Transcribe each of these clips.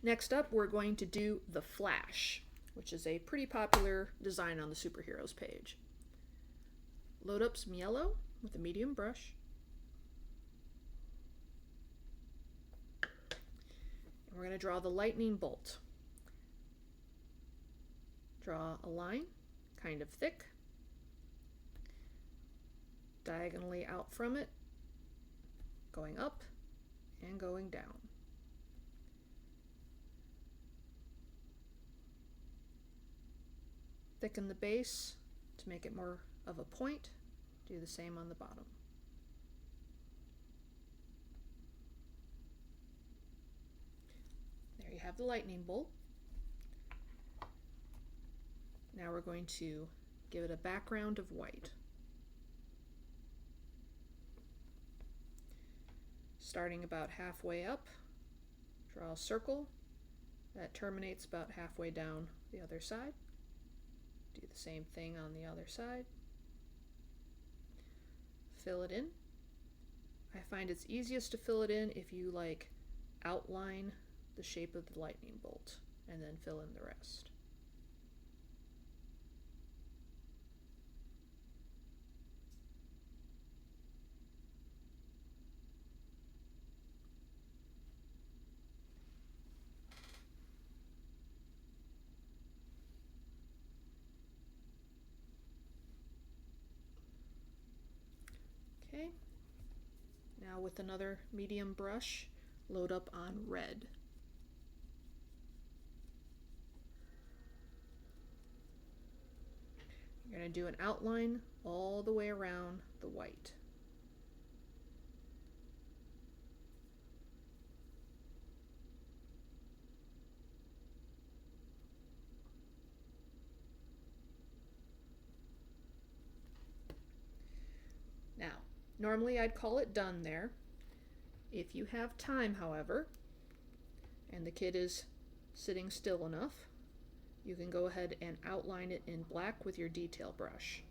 Next up, we're going to do the flash, which is a pretty popular design on the superheroes page. Load up some yellow with a medium brush. And we're going to draw the lightning bolt. Draw a line, kind of thick, diagonally out from it, going up and going down. Thicken the base to make it more of a point. Do the same on the bottom. There you have the lightning bolt. Now we're going to give it a background of white. Starting about halfway up, draw a circle that terminates about halfway down the other side. Do the same thing on the other side. Fill it in. I find it's easiest to fill it in if you outline the shape of the lightning bolt and then fill in the rest. Okay, now with another medium brush, load up on red. You're going to do an outline all the way around the white. Now, normally I'd call it done there. If you have time, however, and the kid is sitting still enough, you can go ahead and outline it in black with your detail brush.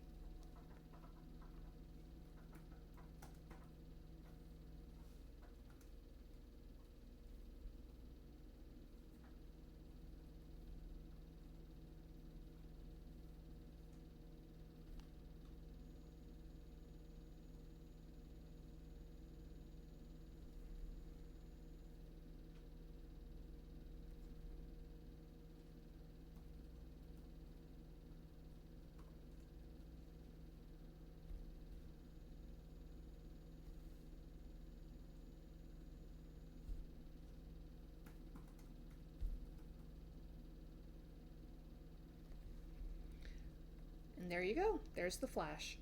And there you go. There's the flash.